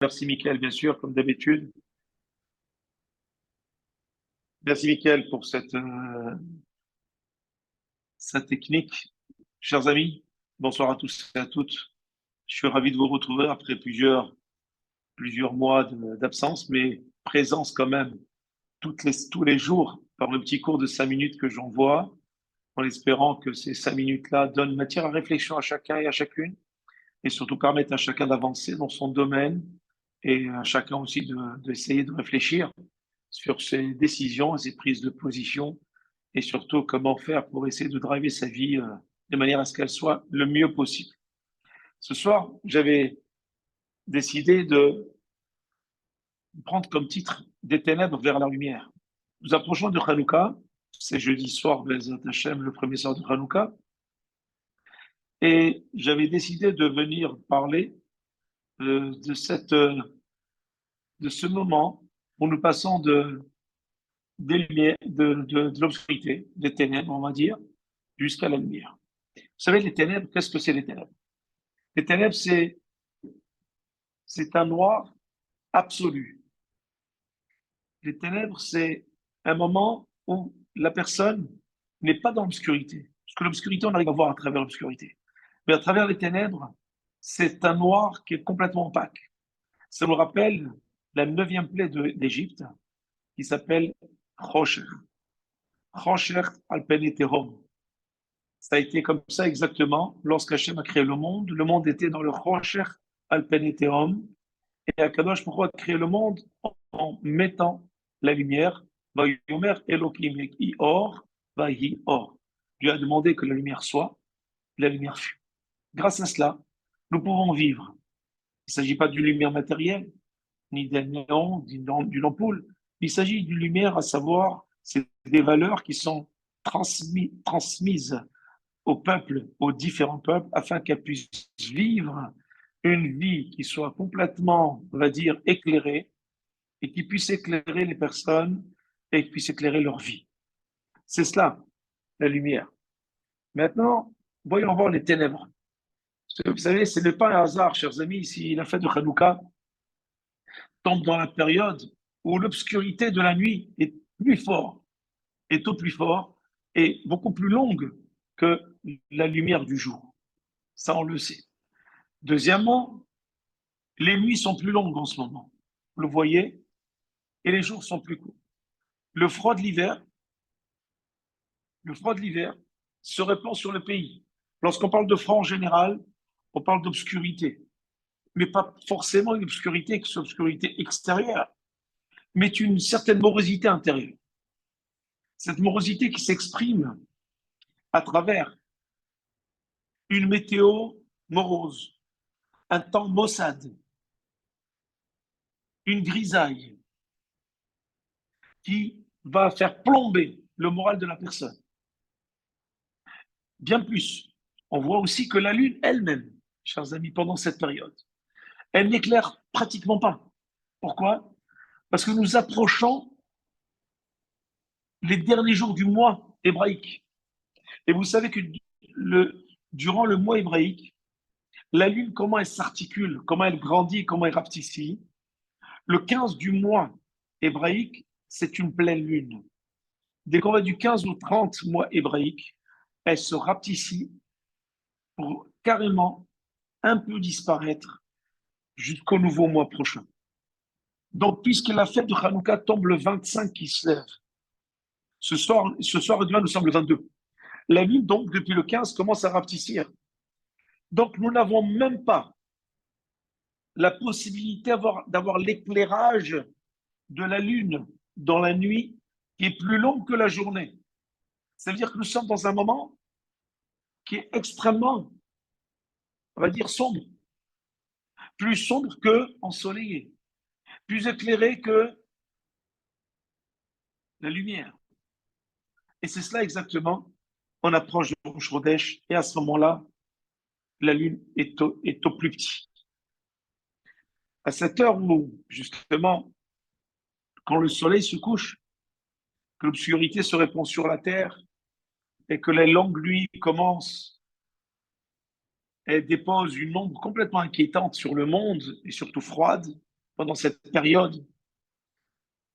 Merci Mickaël, bien sûr, comme d'habitude. Merci Mickaël pour cette technique. Chers amis, bonsoir à tous et à toutes. Je suis ravi de vous retrouver après plusieurs mois d'absence, mais présence quand même tous les jours par le petit cours de 5 minutes que j'envoie, en espérant que ces 5 minutes-là donnent matière à réflexion à chacun et à chacune, et surtout permettent à chacun d'avancer dans son domaine et à chacun aussi d'essayer de réfléchir sur ses décisions et ses prises de position et surtout comment faire pour essayer de driver sa vie de manière à ce qu'elle soit le mieux possible. Ce soir, j'avais décidé de prendre comme titre Des ténèbres vers la lumière. Nous approchons de Hanouka, c'est jeudi soir, Bezat Hashem, le premier soir de Hanouka, et j'avais décidé de venir parler de ce moment où nous passons des lumières, de l'obscurité, des ténèbres, on va dire, jusqu'à la lumière. Vous savez, les ténèbres, qu'est-ce que c'est les ténèbres? Les ténèbres, c'est un noir absolu. Les ténèbres, c'est un moment où la personne n'est pas dans l'obscurité. Parce que l'obscurité, on arrive à voir à travers l'obscurité. Mais à travers les ténèbres, c'est un noir qui est complètement opaque. Ça nous rappelle la neuvième plaie d'Égypte qui s'appelle Rocher. Rocher al-Peniterum. Ça a été comme ça exactement lorsqu'Hachem a créé le monde. Le monde était dans le Rocher al-Peniterum. Et Akadosh pourquoi créer le monde en mettant la lumière. Vayomer Elohim or, vayi or. Dieu a demandé que la lumière soit, la lumière fut. Grâce à cela, nous pouvons vivre. Il ne s'agit pas d'une lumière matérielle, ni d'un néon, d'une ampoule. Il s'agit d'une lumière, à savoir, c'est des valeurs qui sont transmises au peuple, aux différents peuples, afin qu'elles puissent vivre une vie qui soit complètement, on va dire, éclairée et qui puisse éclairer les personnes et qui puisse éclairer leur vie. C'est cela, la lumière. Maintenant, voyons voir les ténèbres. Vous savez, ce n'est pas un hasard, chers amis, si la fête de Hanouka tombe dans la période où l'obscurité de la nuit est plus forte, est au plus fort et beaucoup plus longue que la lumière du jour. Ça, on le sait. Deuxièmement, les nuits sont plus longues en ce moment. Vous le voyez, et les jours sont plus courts. Le froid de l'hiver, le froid de l'hiver se répand sur le pays. Lorsqu'on parle de froid en général, on parle d'obscurité, mais pas forcément une obscurité qui soit obscurité extérieure, mais une certaine morosité intérieure. Cette morosité qui s'exprime à travers une météo morose, un temps maussade, une grisaille qui va faire plomber le moral de la personne. Bien plus, on voit aussi que la Lune elle-même, chers amis, pendant cette période, elle n'éclaire pratiquement pas. Pourquoi? Parce que nous approchons les derniers jours du mois hébraïque. Et vous savez que durant le mois hébraïque, la Lune, comment elle s'articule, comment elle grandit, comment elle rapetissait. Le 15 du mois hébraïque, c'est une pleine lune. Dès qu'on va du 15 au 30 mois hébraïque, elle se rapetissit pour carrément un peu disparaître jusqu'au nouveau mois prochain. Donc, puisque la fête de Hanouka tombe le 25 qui se lève, ce soir et demain, nous sommes le 22. La lune, donc, depuis le 15, commence à rapetissir. Donc, nous n'avons même pas la possibilité d'avoir l'éclairage de la lune dans la nuit qui est plus longue que la journée. Ça veut dire que nous sommes dans un moment qui est extrêmement, on va dire, sombre, plus sombre que ensoleillé, plus éclairé que la lumière. Et c'est cela exactement, on approche de Rosh Chodesh, et à ce moment-là, la lune est au plus petit. À cette heure où, justement, quand le soleil se couche, que l'obscurité se répand sur la terre, et que la longue nuit commence, elle dépose une ombre complètement inquiétante sur le monde, et surtout froide, pendant cette période,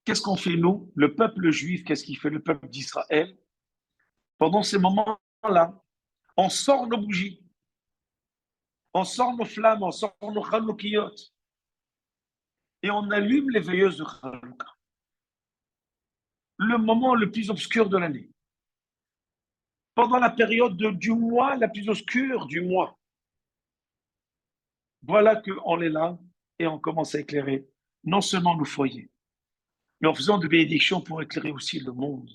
qu'est-ce qu'on fait nous, le peuple juif, qu'est-ce qu'il fait le peuple d'Israël? Pendant ces moments-là, on sort nos bougies, on sort nos flammes, on sort nos chanoukiyot, et on allume les veilleuses de Hanouka. Le moment le plus obscur de l'année. Pendant la période du mois, la plus obscure du mois. Voilà qu'on est là et on commence à éclairer non seulement nos foyers, mais en faisant de bénédictions pour éclairer aussi le monde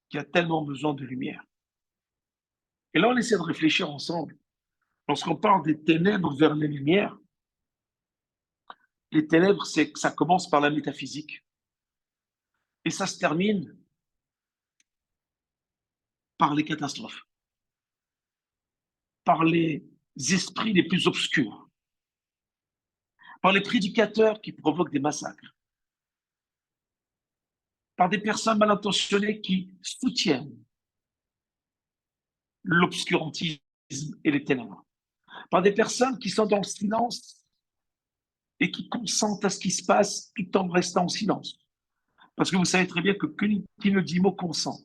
qui a tellement besoin de lumière. Et là, on essaie de réfléchir ensemble. Lorsqu'on parle des ténèbres vers les lumières, les ténèbres, ça commence par la métaphysique et ça se termine par les catastrophes, par les esprits les plus obscurs, par les prédicateurs qui provoquent des massacres, par des personnes mal intentionnées qui soutiennent l'obscurantisme et les ténèbres, par des personnes qui sont dans le silence et qui consentent à ce qui se passe tout en restant en silence. Parce que vous savez très bien que qui ne dit mot consent.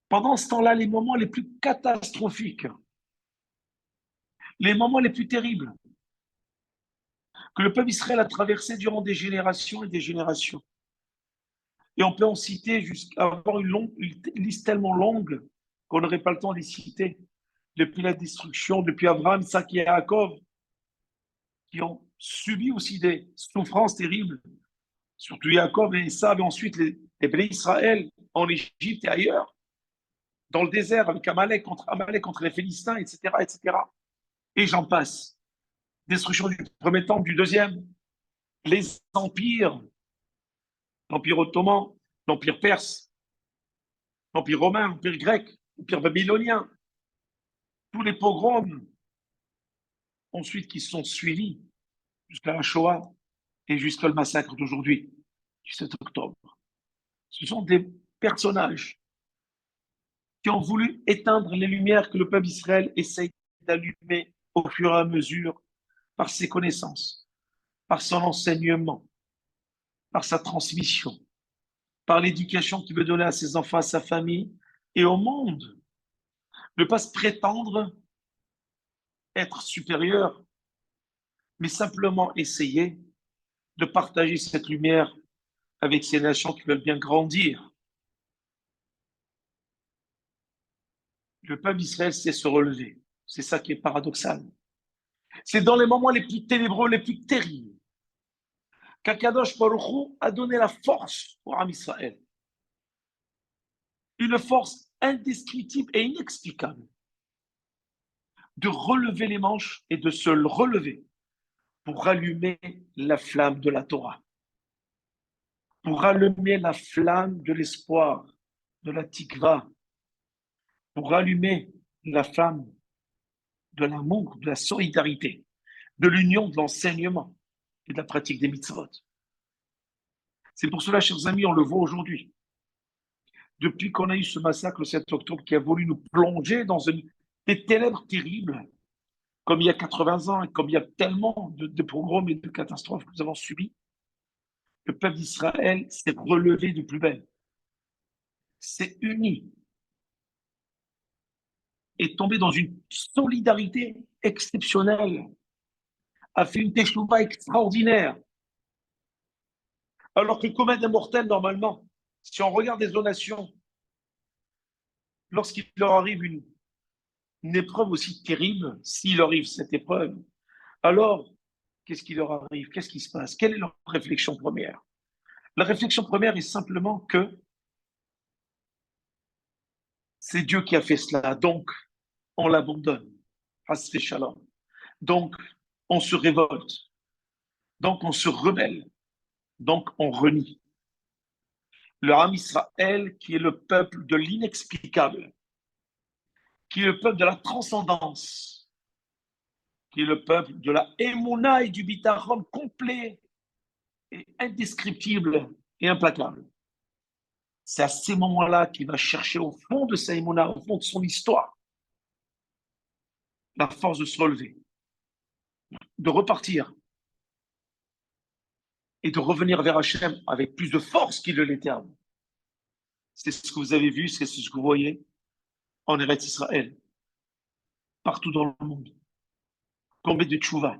Pendant ce temps-là, les moments les plus catastrophiques, les moments les plus terribles que le peuple Israël a traversé durant des générations et des générations. Et on peut en citer jusqu'à avoir une liste tellement longue qu'on n'aurait pas le temps de les citer. Depuis la destruction, depuis Abraham, Isaac et Yaakov, qui ont subi aussi des souffrances terribles, surtout Yaakov et Esav, et ensuite les Béné Israël en Égypte et ailleurs, dans le désert avec Amalek contre les Philistins, etc., etc. Et j'en passe. Destruction du premier temple, du deuxième, les empires, l'empire ottoman, l'empire perse, l'empire romain, l'empire grec, l'empire babylonien, tous les pogroms ensuite qui sont suivis jusqu'à la Shoah et jusqu'au massacre d'aujourd'hui, du 7 octobre. Ce sont des personnages qui ont voulu éteindre les lumières que le peuple d'Israël essaye d'allumer au fur et à mesure par ses connaissances, par son enseignement, par sa transmission, par l'éducation qu'il veut donner à ses enfants, à sa famille et au monde. Ne pas se prétendre être supérieur, mais simplement essayer de partager cette lumière avec ces nations qui veulent bien grandir. Le peuple d'Israël sait se relever. C'est ça qui est paradoxal. C'est dans les moments les plus ténébreux, les plus terribles, qu'Akadosh Baruch Hu a donné la force pour Am Israël. Une force indescriptible et inexplicable de relever les manches et de se relever pour rallumer la flamme de la Torah, pour rallumer la flamme de l'espoir, de la tikva, pour rallumer la flamme de l'amour, de la solidarité, de l'union, de l'enseignement et de la pratique des mitzvot. C'est pour cela, chers amis, on le voit aujourd'hui. Depuis qu'on a eu ce massacre le 7 octobre qui a voulu nous plonger dans des ténèbres terribles, comme il y a 80 ans et comme il y a tellement de pogroms et de catastrophes que nous avons subies, le peuple d'Israël s'est relevé de plus belle, s'est uni, est tombé dans une solidarité exceptionnelle, a fait une teshuva extraordinaire. Alors que le commun des mortels, normalement, si on regarde les donations, lorsqu'il leur arrive une épreuve aussi terrible, s'il leur arrive cette épreuve, alors qu'est-ce qui leur arrive? Qu'est-ce qui se passe? Quelle est leur réflexion première? La réflexion première est simplement que c'est Dieu qui a fait cela, donc on l'abandonne. Hasbe shalom. Donc on se révolte, donc on se rebelle, donc on renie. Le Ham Israël, qui est le peuple de l'inexplicable, qui est le peuple de la transcendance, qui est le peuple de la émouna et du bitachon complet et indescriptible et implacable. C'est à ces moments-là qu'il va chercher au fond de sa émouna, au fond de son histoire, la force de se relever, de repartir et de revenir vers Hachem avec plus de force qu'il ne l'était avant. C'est ce que vous avez vu, c'est ce que vous voyez en Eretz Israël, partout dans le monde. Combien de tchouva,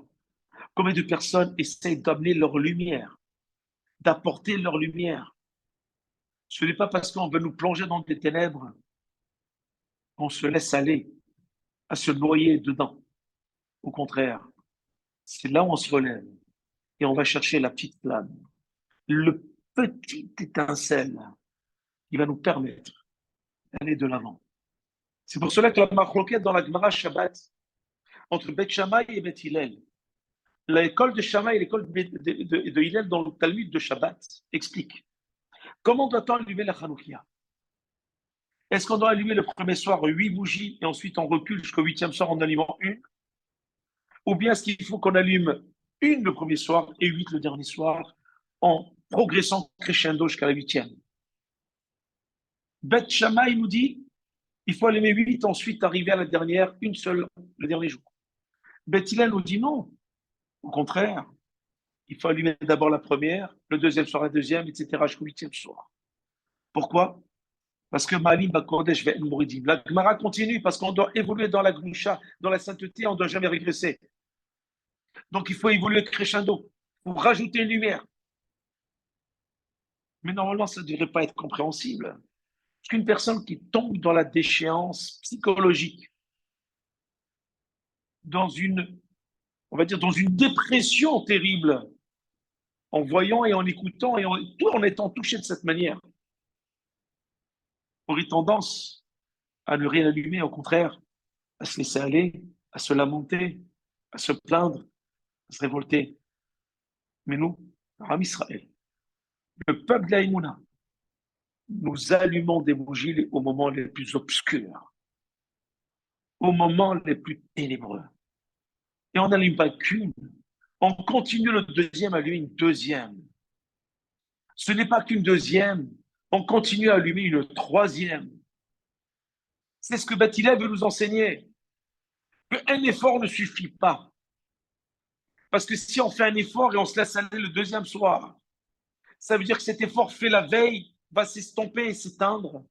combien de personnes essayent d'amener leur lumière, d'apporter leur lumière. Ce n'est pas parce qu'on veut nous plonger dans des ténèbres qu'on se laisse aller à se noyer dedans. Au contraire, c'est là où on se relève et on va chercher la petite flamme, le petit étincelle qui va nous permettre d'aller de l'avant. C'est pour cela que la marloquette dans la Gemara Shabbat, entre Beth Shammai et Beth Hillel, l'école de Shammai et l'école de Hillel dans le Talmud de Shabbat explique comment doit-on allumer la Hanoukia. Est-ce qu'on doit allumer le premier soir 8 bougies et ensuite on recule jusqu'au 8e soir en allumant une? Ou bien est-ce qu'il faut qu'on allume une le premier soir et 8 le dernier soir en progressant crescendo jusqu'à la 8e? Beth Shammai nous dit il faut allumer 8, ensuite arriver à la dernière, une seule le dernier jour. Beth Hillel nous dit non. Au contraire, il faut allumer d'abord la première, le deuxième soir la deuxième, etc. jusqu'au 8e soir. Pourquoi? Parce que Ma'alim Bakodesh ve'en Moridim. La Gemara continue parce qu'on doit évoluer dans la Gdusha, dans la sainteté, on ne doit jamais régresser. Donc il faut évoluer crescendo, pour rajouter une lumière. Mais normalement, ça ne devrait pas être compréhensible. Parce qu'une personne qui tombe dans la déchéance psychologique, dans une, on va dire, dans une dépression terrible, en voyant et en écoutant et tout en étant touché de cette manière, aurait tendance à ne rien allumer, au contraire, à se laisser aller, à se lamenter, à se plaindre, à se révolter. Mais nous, Ram Israël, le peuple de l'Aïmouna, nous allumons des bougies au moment les plus obscurs, au moment les plus ténébreux. Et on n'allume pas qu'une, on continue le deuxième à allumer une deuxième. Ce n'est pas qu'une deuxième, on continue à allumer une troisième. C'est ce que Bathilel veut nous enseigner. Qu'un effort ne suffit pas. Parce que si on fait un effort et on se laisse aller le deuxième soir, ça veut dire que cet effort fait la veille va s'estomper et s'éteindre.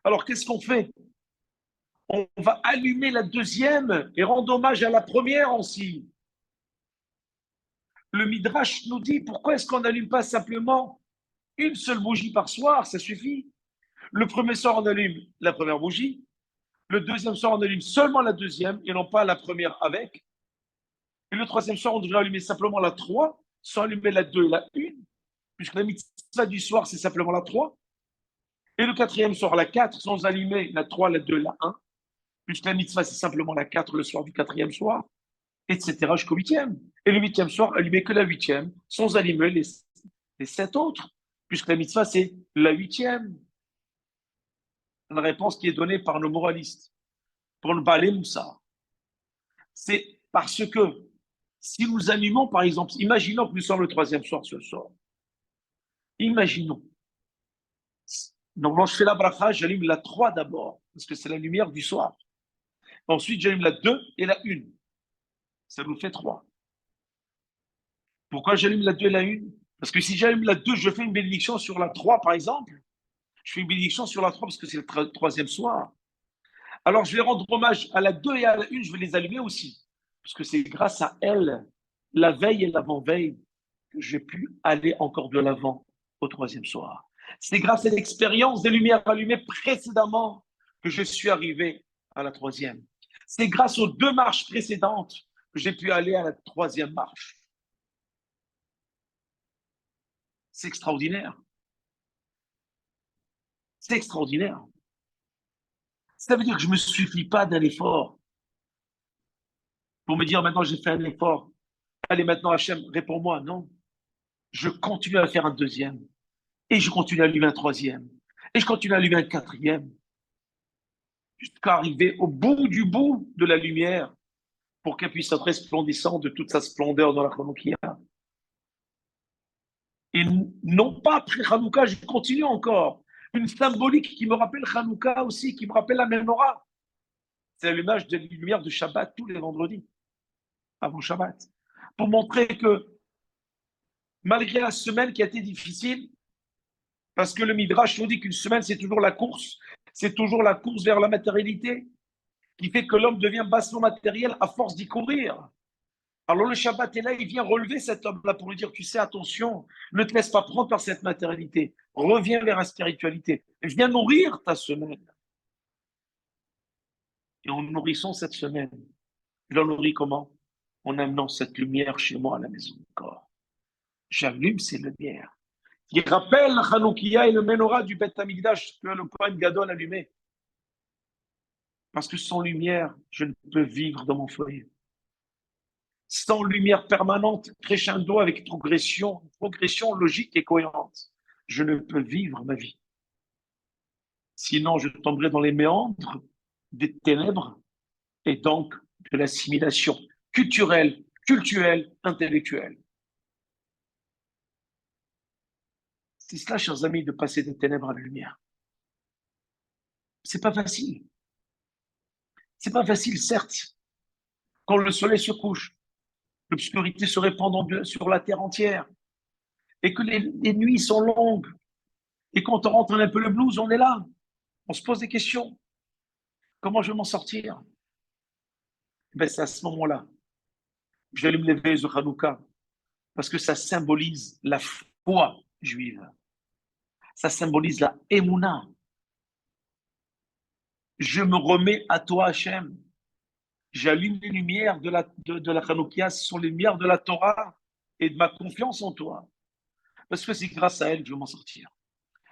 Alors qu'est-ce qu'on fait? On va allumer la deuxième et rendre hommage à la première aussi. Le Midrash nous dit pourquoi est-ce qu'on n'allume pas simplement une seule bougie par soir? Ça suffit. Le premier soir, on allume la première bougie. Le deuxième soir, on allume seulement la deuxième et non pas la première avec. Et le troisième soir, on devrait allumer simplement la 3 sans allumer la 2 et la 1, puisque la mitzvah du soir, c'est simplement la 3. Et le quatrième soir, la 4 sans allumer la 3, la 2, la 1, puisque la mitzvah, c'est simplement la 4 le soir du quatrième soir, etc. jusqu'au 8e. Et le 8e soir, allumer que la 8e, sans allumer les 7 autres, puisque la mitzvah, c'est la 8e. La réponse qui est donnée par nos moralistes, pour le Baalé Moussa. C'est parce que si nous allumons, par exemple, imaginons que nous sommes le troisième soir ce soir. Imaginons. Donc, je fais la bracha, j'allume la 3 d'abord, parce que c'est la lumière du soir. Ensuite, j'allume la 2 et la 1. Ça nous fait 3. Pourquoi j'allume la 2 et la 1? Parce que si j'allume la 2, je fais une bénédiction sur la 3, par exemple. Je fais une bénédiction sur la 3 parce que c'est le troisième soir. Alors, je vais rendre hommage à la 2 et à la 1, je vais les allumer aussi. Parce que c'est grâce à elles, la veille et l'avant-veille, que j'ai pu aller encore de l'avant au troisième soir. C'est grâce à l'expérience des lumières allumées précédemment que je suis arrivé à la troisième. C'est grâce aux 2 marches précédentes que j'ai pu aller à la troisième marche. C'est extraordinaire. C'est extraordinaire. Ça veut dire que je ne me suffis pas d'un effort pour me dire maintenant j'ai fait un effort. Allez maintenant Hachem, réponds-moi. Non. Je continue à faire un deuxième. Et je continue à allumer un troisième. Et je continue à allumer un quatrième. Jusqu'à arriver au bout de la lumière pour qu'elle puisse être resplendissante de toute sa splendeur dans la Hanoukia. Et non pas après Hanouka, je continue encore. Une symbolique qui me rappelle Hanouka aussi, qui me rappelle la Menorah. C'est l'allumage de lumière de Shabbat tous les vendredis, avant Shabbat. Pour montrer que malgré la semaine qui a été difficile, parce que le Midrash nous dit qu'une semaine, c'est toujours la course vers la matérialité, qui fait que l'homme devient bassement matériel à force d'y courir. Alors le Shabbat est là, il vient relever cet homme-là pour lui dire, tu sais, attention, ne te laisse pas prendre par cette matérialité, reviens vers la spiritualité, viens nourrir ta semaine. Et en nourrissant cette semaine, je la nourris comment? En amenant cette lumière chez moi à la maison encore. J'allume ces lumières. Il rappelle la Hanoukia et le Menorah du Beth Amikdash que le Kohen Gadol allumait. Parce que sans lumière, je ne peux vivre dans mon foyer. Sans lumière permanente, crescendo avec progression logique et cohérente, je ne peux vivre ma vie. Sinon, je tomberai dans les méandres des ténèbres et donc de l'assimilation culturelle, intellectuelle. C'est cela, chers amis, de passer des ténèbres à la lumière. C'est pas facile. C'est pas facile, certes. Quand le soleil se couche, l'obscurité se répand sur la terre entière, et que les nuits sont longues, et quand on rentre un peu le blues, on est là. On se pose des questions. Comment je vais m'en sortir? Ben, c'est à ce moment-là que j'allume les veillées de Hanouka, parce que ça symbolise la foi juive. Ça symbolise la Emouna. Je me remets à toi, Hachem. J'allume les lumières de la Hanoukia, ce sont les lumières de la Torah et de ma confiance en toi. Parce que c'est grâce à elle que je vais m'en sortir.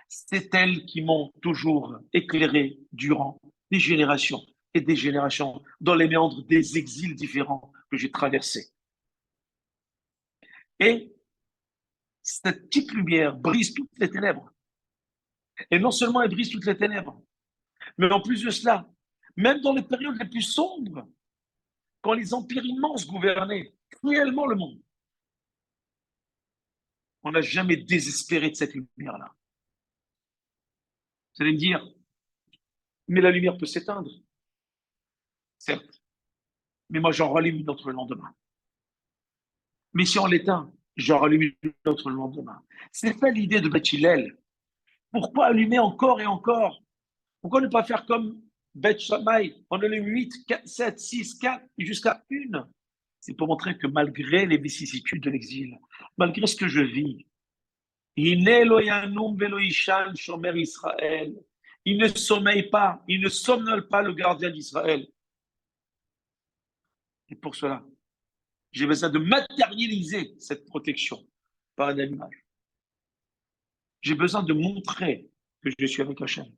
C'est elles qui m'ont toujours éclairé durant des générations et des générations dans les méandres des exils différents que j'ai traversés. Et cette petite lumière brise toutes les ténèbres. Et non seulement elle brise toutes les ténèbres, mais en plus de cela, même dans les périodes les plus sombres, quand les empires immenses gouvernaient cruellement le monde, on n'a jamais désespéré de cette lumière-là. Vous allez me dire, mais la lumière peut s'éteindre, certes, mais moi j'en rallume une autre le lendemain. Mais si on l'éteint, j'en rallume une autre le lendemain. C'est ça l'idée de Beth Hillel. Pourquoi allumer encore et encore? Pourquoi ne pas faire comme Beth Shammai? On allume 8, 4, 7, 6, 4 et jusqu'à une. C'est pour montrer que malgré les vicissitudes de l'exil, malgré ce que je vis, il ne sommeille pas, il ne somnole pas le gardien d'Israël. Et pour cela, j'ai besoin de matérialiser cette protection par un animal. J'ai besoin de montrer que je suis avec Hachem.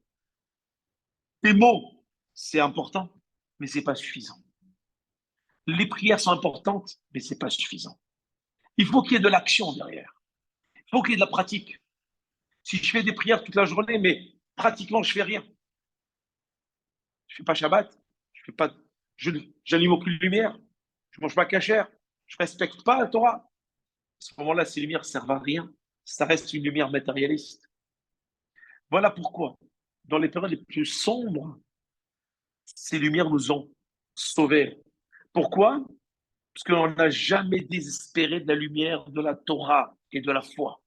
Les mots, c'est important, mais ce n'est pas suffisant. Les prières sont importantes, mais ce n'est pas suffisant. Il faut qu'il y ait de l'action derrière. Il faut qu'il y ait de la pratique. Si je fais des prières toute la journée, mais pratiquement, je ne fais rien. Je ne fais pas Shabbat, je n'allume aucune lumière, je ne mange pas cachère, je ne respecte pas la Torah. À ce moment-là, ces lumières ne servent à rien. Ça reste une lumière matérialiste. Voilà pourquoi, dans les périodes les plus sombres, ces lumières nous ont sauvés. Pourquoi? Parce qu'on n'a jamais désespéré de la lumière de la Torah et de la foi.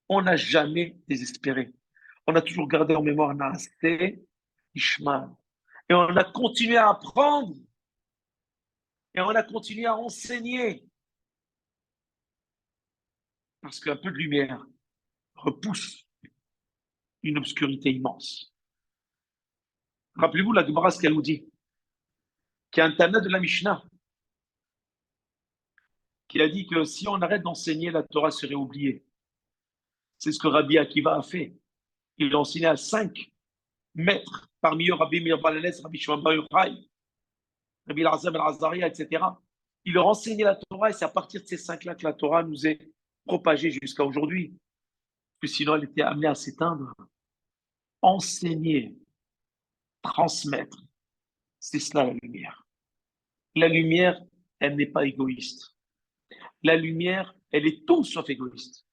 On n'a jamais désespéré. On a toujours gardé en mémoire Naaseh, Ishmael. Et on a continué à apprendre. Et on a continué à enseigner. Parce qu'un peu de lumière repousse une obscurité immense. Rappelez-vous la Gemara, ce qu'elle nous dit. Qu'il y a un Tana de la Mishnah qui a dit que si on arrête d'enseigner, la Torah serait oubliée. C'est ce que Rabbi Akiva a fait. Il a enseigné à 5 maîtres, parmi eux Rabbi Meir Balanes, Rabbi Shimon Bar Yochai, Rabbi Elazar ben Azaria, etc. Il leur a enseigné la Torah et c'est à partir de ces 5-là que la Torah nous est propagée jusqu'à aujourd'hui. Parce que sinon, elle était amenée à s'éteindre. Enseigner, transmettre, c'est cela la lumière. La lumière, elle n'est pas égoïste. La lumière, elle est tout sauf égoïste.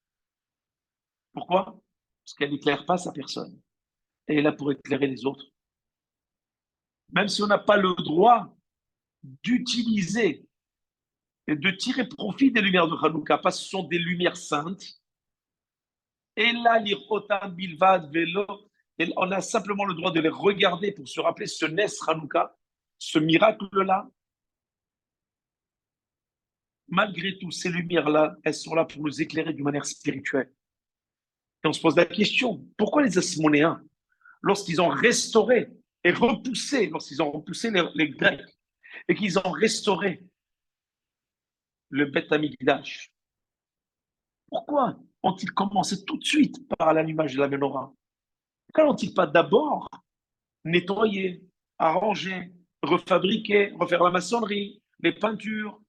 Pourquoi? Parce qu'elle n'éclaire pas sa personne. Elle est là pour éclairer les autres. Même si on n'a pas le droit d'utiliser et de tirer profit des lumières de Hanouka, parce que ce sont des lumières saintes. Et là, l'Irotam Bilvad Velo, on a simplement le droit de les regarder pour se rappeler ce Nes Hanouka, ce miracle-là. Malgré tout, ces lumières-là, elles sont là pour nous éclairer d'une manière spirituelle. Et on se pose la question, pourquoi les Asmonéens, lorsqu'ils ont restauré et repoussé, lorsqu'ils ont repoussé les Grecs, et qu'ils ont restauré le Beth Amikdash, pourquoi ont-ils commencé tout de suite par l'allumage de la menorah? Pourquoi n'ont-ils pas d'abord nettoyé, arrangé, refabriqué, refaire la maçonnerie, les peintures,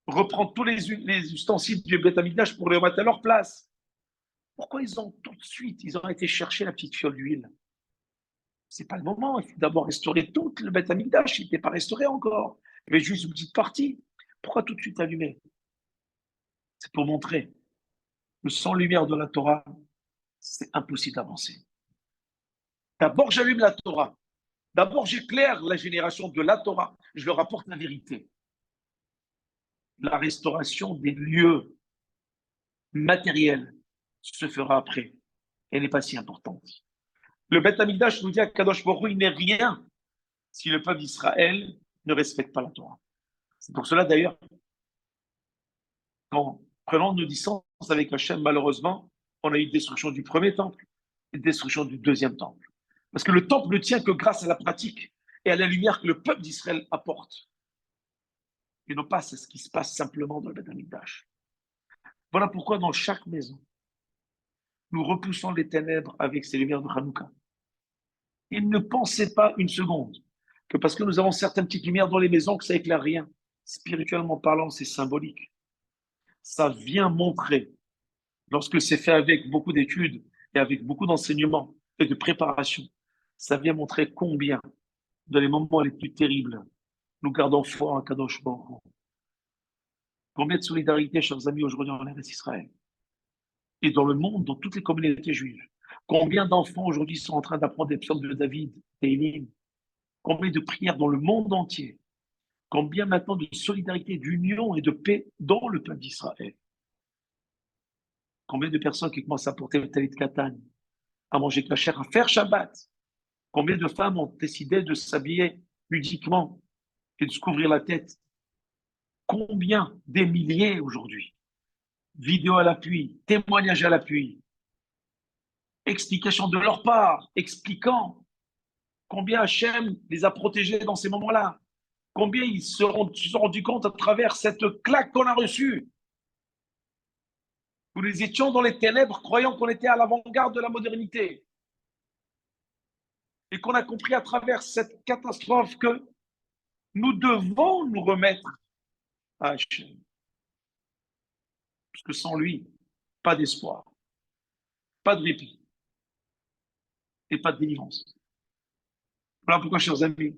reprendre tous les ustensiles du Beth Amikdash pour les remettre à leur place? Pourquoi ils ont tout de suite, ils ont été chercher la petite fiole d'huile? C'est pas le moment. Il faut d'abord restaurer tout le Beth Amikdash. Il n'était pas restauré encore. Il y avait juste une petite partie. Pourquoi tout de suite allumer? C'est pour montrer que sans lumière de la Torah, c'est impossible d'avancer. D'abord, j'allume la Torah. D'abord, j'éclaire la génération de la Torah. Je leur apporte la vérité. La restauration des lieux matériels se fera après. Elle n'est pas si importante. Le Beth Amikdash nous dit à Kadosh Baruch Hu, il n'est rien si le peuple d'Israël ne respecte pas la Torah. C'est pour cela d'ailleurs, en prenant nos distances avec Hachem, malheureusement, on a eu destruction du premier temple et destruction du deuxième temple. Parce que le temple ne tient que grâce à la pratique et à la lumière que le peuple d'Israël apporte. Et non pas c'est ce qui se passe simplement dans le Beth Amikdash. Voilà pourquoi dans chaque maison, nous repoussons les ténèbres avec ces lumières de Hanouka. Et ne pensez pas une seconde que parce que nous avons certaines petites lumières dans les maisons, que ça éclaire rien. Spirituellement parlant, c'est symbolique. Ça vient montrer, lorsque c'est fait avec beaucoup d'études et avec beaucoup d'enseignements et de préparation, ça vient montrer combien, dans les moments les plus terribles, nous gardons foi en Kadosh Baruch Hu. Combien de solidarité, chers amis, aujourd'hui en Eretz Israël et dans le monde, dans toutes les communautés juives. Combien d'enfants aujourd'hui sont en train d'apprendre des psaumes de David, Télim. Combien de prières dans le monde entier. Combien maintenant de solidarité, d'union et de paix dans le peuple d'Israël. Combien de personnes qui commencent à porter le talit katan, à manger kasher, à faire Shabbat. Combien de femmes ont décidé de s'habiller ludiquement et de se couvrir la tête. Combien? Des milliers aujourd'hui. Vidéos à l'appui, témoignages à l'appui, explications de leur part, expliquant combien Hachem les a protégés dans ces moments-là. Combien ils se sont rendus compte à travers cette claque qu'on a reçue. Nous les étions dans les ténèbres, croyant qu'on était à l'avant-garde de la modernité. Et qu'on a compris à travers cette catastrophe que nous devons nous remettre à Hachem. Parce que sans lui, pas d'espoir, pas de répit et pas de délivrance. Voilà pourquoi, chers amis,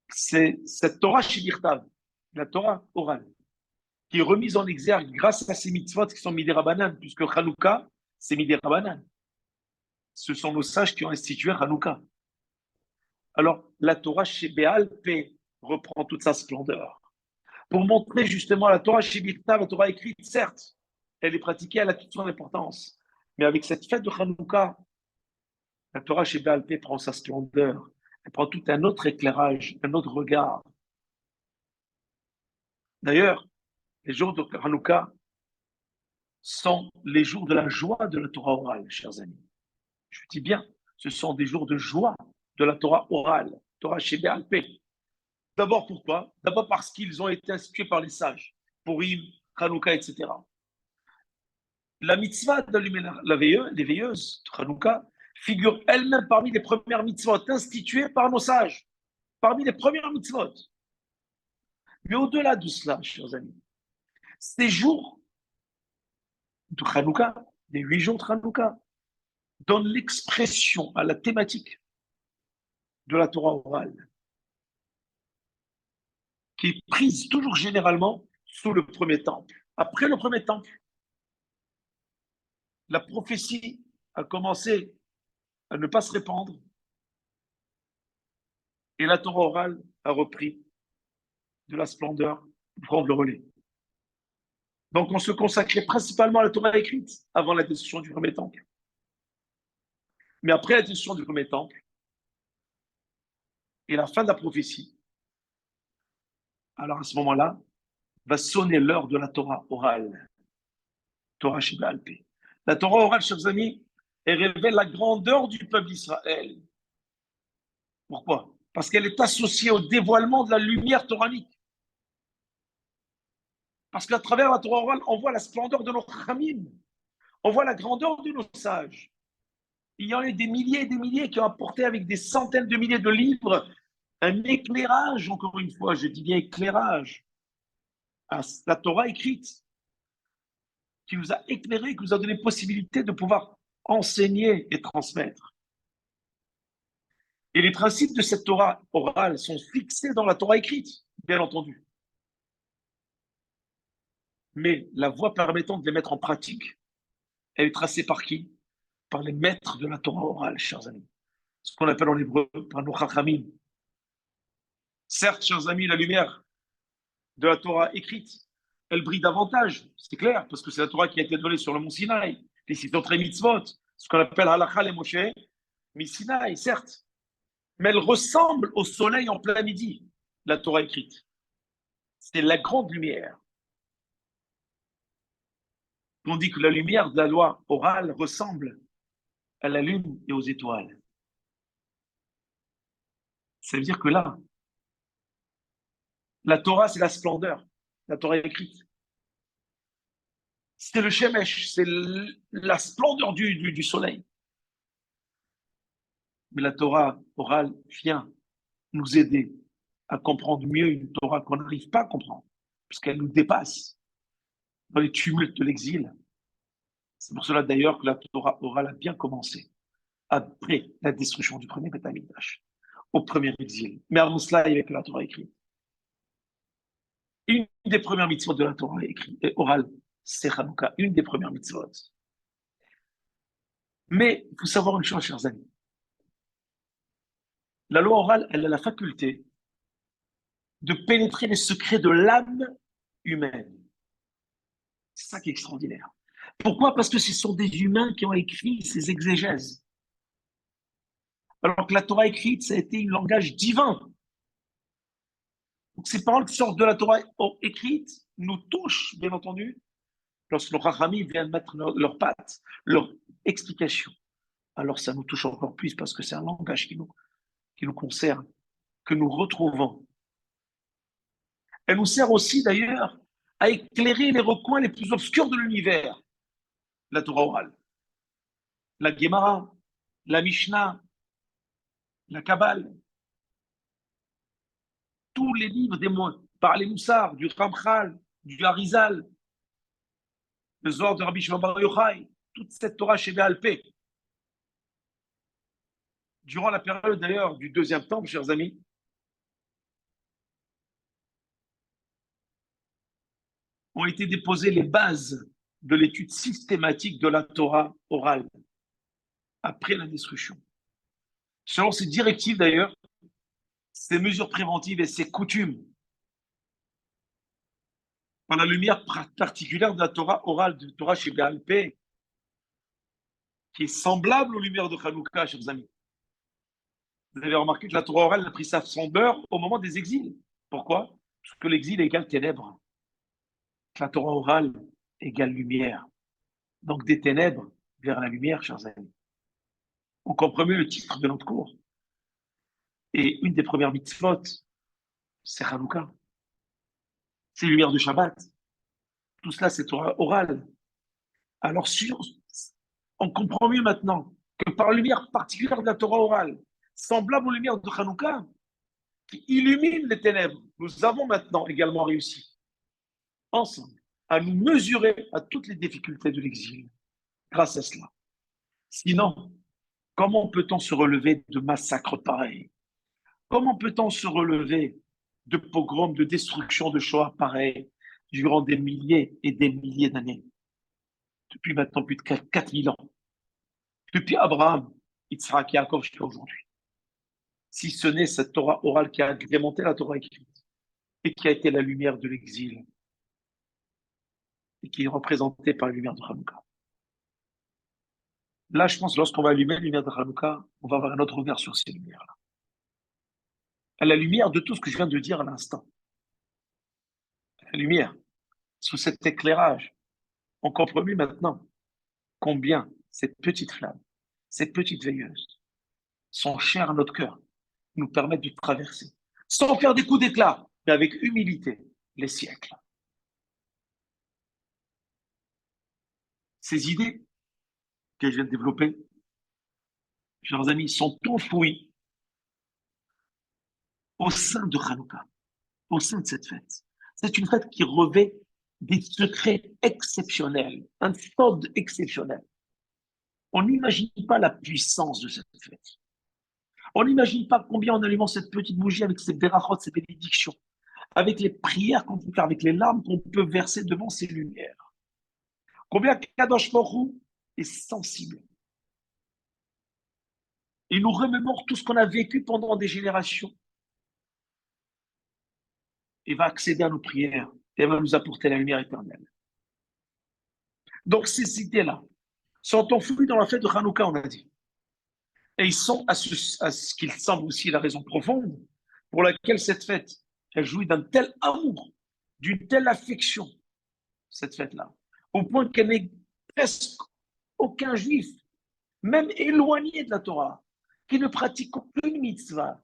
c'est cette Torah Shibirtav, la Torah orale, qui est remise en exergue grâce à ces mitzvot qui sont Midei Rabbanan, puisque Hanouka, c'est Midei Rabbanan. Ce sont nos sages qui ont institué Hanouka. Alors, la Torah chez Béalpé reprend toute sa splendeur. Pour montrer justement la Torah chez Birtav, la Torah écrite, certes, elle est pratiquée, elle a toute son importance. Mais avec cette fête de Hanouka, la Torah chez Béalpé prend sa splendeur. Elle prend tout un autre éclairage, un autre regard. D'ailleurs, les jours de Hanouka sont les jours de la joie de la Torah orale, chers amis. Je dis bien, ce sont des jours de joie de la Torah orale, Torah chez Béalpé. D'abord, pourquoi? D'abord parce qu'ils ont été institués par les sages, Purim, Hanouka, etc. La mitzvah d'allumer les veilleuses, Hanouka, figure elle-même parmi les premières mitzvot instituées par nos sages, parmi les premières mitzvot. Mais au-delà de cela, chers amis, ces jours de Hanouka, les 8 jours de Hanouka, donnent l'expression à la thématique de la Torah orale, qui est prise toujours généralement sous le premier temple. Après le premier temple, la prophétie a commencé à ne pas se répandre et la Torah orale a repris de la splendeur prendre le relais. Donc, on se consacrait principalement à la Torah écrite avant la destruction du premier temple. Mais après la destruction du premier temple et la fin de la prophétie, alors à ce moment-là, va sonner l'heure de la Torah orale, Torah Sheba'al-Peh. La Torah orale, chers amis, elle révèle la grandeur du peuple d'Israël. Pourquoi? Parce qu'elle est associée au dévoilement de la lumière toranique. Parce qu'à travers la Torah orale, on voit la splendeur de nos Khamim, on voit la grandeur de nos sages. Il y en a des milliers et des milliers qui ont apporté avec des centaines de milliers de livres un éclairage, encore une fois, je dis bien éclairage, à la Torah écrite, qui nous a éclairé, qui nous a donné possibilité de pouvoir enseigner et transmettre. Et les principes de cette Torah orale sont fixés dans la Torah écrite, bien entendu. Mais la voie permettant de les mettre en pratique, elle est tracée par qui? Par les maîtres de la Torah orale, chers amis. Ce qu'on appelle en hébreu par nos chachamim. Certes, chers amis, la lumière de la Torah écrite, elle brille davantage, c'est clair, parce que c'est la Torah qui a été donnée sur le mont Sinaï, les 613 mitzvot, ce qu'on appelle halakha les Moshe, Sinaï, certes. Mais elle ressemble au soleil en plein midi, la Torah écrite. C'est la grande lumière. On dit que la lumière de la loi orale ressemble à la lune et aux étoiles. Ça veut dire que là, la Torah, c'est la splendeur, la Torah écrite. C'est le Shemesh, c'est la splendeur du soleil. Mais la Torah orale vient nous aider à comprendre mieux une Torah qu'on n'arrive pas à comprendre, puisqu'elle nous dépasse dans les tumultes de l'exil. C'est pour cela d'ailleurs que la Torah orale a bien commencé après la destruction du premier Beth Amikdash, au premier exil. Mais avant cela, il y avait que la Torah écrite. Une des premières mitzvot de la Torah écrite et orale, c'est Hanouka, une des premières mitzvot. Mais il faut savoir une chose, chers amis. La loi orale, elle a la faculté de pénétrer les secrets de l'âme humaine. C'est ça qui est extraordinaire. Pourquoi? Parce que ce sont des humains qui ont écrit ces exégèses. Alors que la Torah écrite, ça a été un langage divin. Donc ces paroles qui sortent de la Torah écrite nous touchent, bien entendu, lorsque nos Chachamim viennent mettre leurs pattes, leur explication. Alors ça nous touche encore plus parce que c'est un langage qui nous concerne, que nous retrouvons. Elle nous sert aussi d'ailleurs à éclairer les recoins les plus obscurs de l'univers, la Torah orale, la Gemara, la Mishnah, la Kabbale, tous les livres des moines, par les Moussar, du Ramchal, du Harizal, le Zohar de Rabbi Shimon Bar Yochai, toute cette Torah chez Béalpé. Durant la période d'ailleurs du deuxième temple, chers amis, ont été déposées les bases de l'étude systématique de la Torah orale après la destruction. Selon ces directives d'ailleurs, ces mesures préventives et ces coutumes, par la lumière particulière de la Torah orale, de Torah chez Béalpé, qui est semblable aux lumières de Hanouka, chers amis. Vous avez remarqué que la Torah orale a pris sa splendeur au moment des exils. Pourquoi? Parce que l'exil égale ténèbres. La Torah orale égale lumière. Donc des ténèbres vers la lumière, chers amis. On comprend mieux le titre de notre cours. Et une des premières mitzvot, c'est Hanouka. C'est les lumières du Shabbat. Tout cela, c'est Torah orale. Alors, on comprend mieux maintenant que par la lumière particulière de la Torah orale, semblable aux lumières de Hanouka, qui illumine les ténèbres, nous avons maintenant également réussi, ensemble, à nous mesurer à toutes les difficultés de l'exil, grâce à cela. Sinon, comment peut-on se relever de massacres pareils? Comment peut-on se relever de pogroms, de destruction, de Shoah pareils durant des milliers et des milliers d'années? Depuis maintenant plus de 4000 ans. Depuis Abraham, Yitzhak, Yaakov jusqu'à aujourd'hui. Si ce n'est cette Torah orale qui a agrémenté la Torah écrite. et qui a été la lumière de l'exil et qui est représentée par la lumière de Hanouka. Là, je pense, lorsqu'on va allumer la lumière de Hanouka, on va avoir un autre regard sur ces lumières-là. À la lumière de tout ce que je viens de dire à l'instant. À la lumière, sous cet éclairage, on comprend mieux maintenant combien cette petite flamme, cette petite veilleuse, sont chères à notre cœur, nous permettent de traverser, sans faire des coups d'éclat, mais avec humilité, les siècles. Ces idées que je viens de développer, chers amis, sont enfouies au sein de Hanouka, au sein de cette fête. C'est une fête qui revêt des secrets exceptionnels, un code exceptionnel. On n'imagine pas la puissance de cette fête. On n'imagine pas combien en allumant cette petite bougie avec ses berachot, ses bénédictions, avec les prières qu'on peut faire, avec les larmes qu'on peut verser devant ces lumières. Combien Kadosh Baruch Hu est sensible. Il nous remémore tout ce qu'on a vécu pendant des générations. Il va accéder à nos prières et va nous apporter la lumière éternelle. Donc ces idées-là sont enfouies dans la fête de Hanouka, on a dit. Et ils sont à ce qu'il semble aussi la raison profonde pour laquelle cette fête, elle jouit d'un tel amour, d'une telle affection, cette fête-là, au point qu'elle n'est presque aucun juif, même éloigné de la Torah, qui ne pratique aucune mitzvah,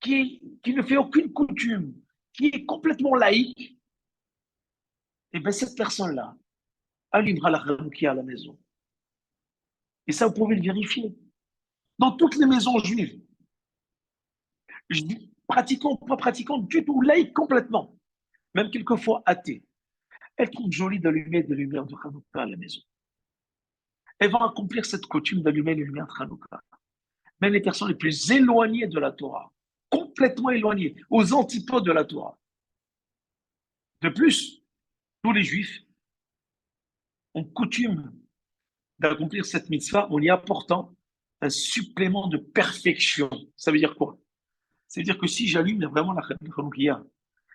qui ne fait aucune coutume, qui est complètement laïque, et bien cette personne-là allumera la Hanouka à la maison. Et ça, vous pouvez le vérifier. Dans toutes les maisons juives, je dis pratiquant, pas pratiquant du tout, laïque complètement, même quelquefois athée, elles trouvent joli d'allumer des lumières de Hanouka à la maison. Elles vont accomplir cette coutume d'allumer les lumières de Hanouka. Même les personnes les plus éloignées de la Torah, complètement éloignées, aux antipodes de la Torah. De plus, tous les juifs ont coutume d'accomplir cette mitzvah en y apportant un supplément de perfection. Ça veut dire quoi? Ça veut dire que si j'allume vraiment la Hanouka,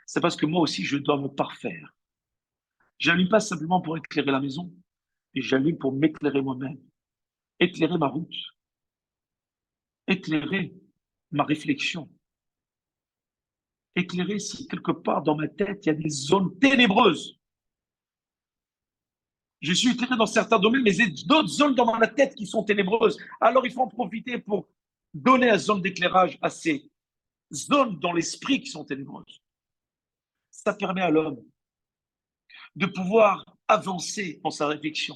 c'est parce que moi aussi je dois me parfaire. J'allume pas simplement pour éclairer la maison, mais j'allume pour m'éclairer moi-même, éclairer ma route, éclairer ma réflexion, éclairer si quelque part dans ma tête il y a des zones ténébreuses. Je suis éclairé dans certains domaines, mais il y a d'autres zones dans ma tête qui sont ténébreuses. Alors il faut en profiter pour donner une zone d'éclairage à ces zones dans l'esprit qui sont ténébreuses. Ça permet à l'homme de pouvoir avancer dans sa réflexion,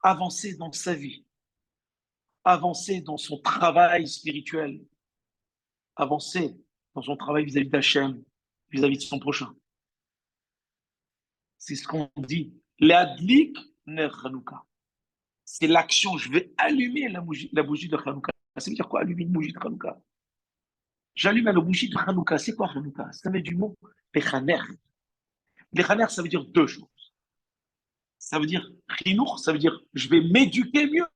avancer dans sa vie, avancer dans son travail spirituel, avancer dans son travail vis-à-vis d'Hachem, vis-à-vis de son prochain. C'est ce qu'on dit. L'adlik ner Hanouka. C'est l'action. Je vais allumer la bougie de Hanouka. Ça veut dire quoi, allumer une bougie de Hanouka? J'allume la bougie de Hanouka. C'est quoi Hanouka? Ça vient du mot Bechaner. Bechaner, ça veut dire deux choses. Ça veut dire Chinour, ça veut dire je vais m'éduquer mieux.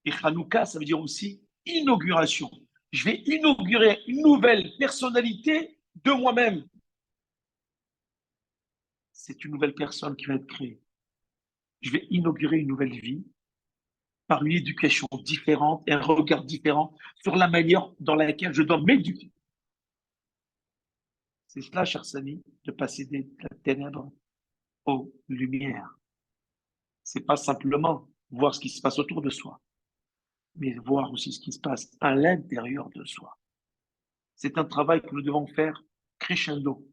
Et Hanouka, ça veut dire aussi inauguration. Je vais inaugurer une nouvelle personnalité de moi-même. C'est une nouvelle personne qui va être créée. Je vais inaugurer une nouvelle vie par une éducation différente et un regard différent sur la manière dans laquelle je dois m'éduquer. C'est cela, chers amis, de passer de la ténèbres aux lumières. C'est pas simplement voir ce qui se passe autour de soi, mais voir aussi ce qui se passe à l'intérieur de soi. C'est un travail que nous devons faire crescendo.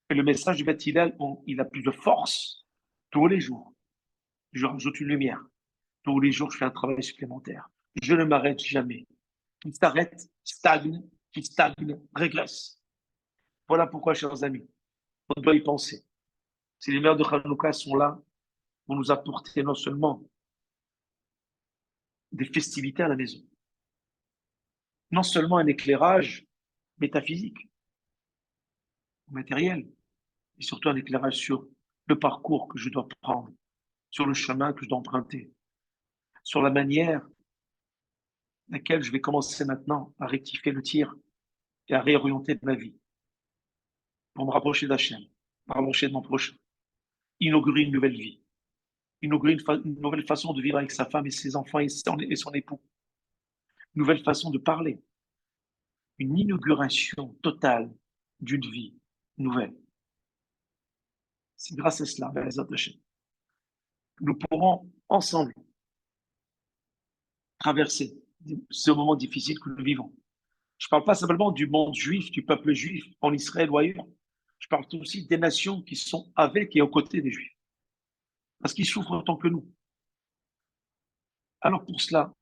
Et le message du Beth Hillel, il a plus de force tous les jours. Je rajoute une lumière. Tous les jours, je fais un travail supplémentaire. Je ne m'arrête jamais. Qui s'arrête, qui stagne, régresse. Voilà pourquoi, chers amis, on doit y penser. Si les mères de Hanouka sont là pour nous apporter non seulement des festivités à la maison, non seulement un éclairage métaphysique, matériel, mais surtout un éclairage sur le parcours que je dois prendre, sur le chemin que je dois emprunter, sur la manière laquelle je vais commencer maintenant à rectifier le tir et à réorienter ma vie. pour me rapprocher d'Hachem, me rapprocher de mon prochain, inaugurer une nouvelle vie, inaugurer une nouvelle façon de vivre avec sa femme et ses enfants et son époux, une nouvelle façon de parler, une inauguration totale d'une vie nouvelle. C'est grâce à cela, Be'ezrat Hashem, que nous pourrons ensemble traverser ce moment difficile que nous vivons. Je ne parle pas simplement du monde juif, du peuple juif en Israël ou ailleurs. Je parle aussi des nations qui sont avec et aux côtés des juifs, parce qu'ils souffrent autant que nous. Alors pour cela,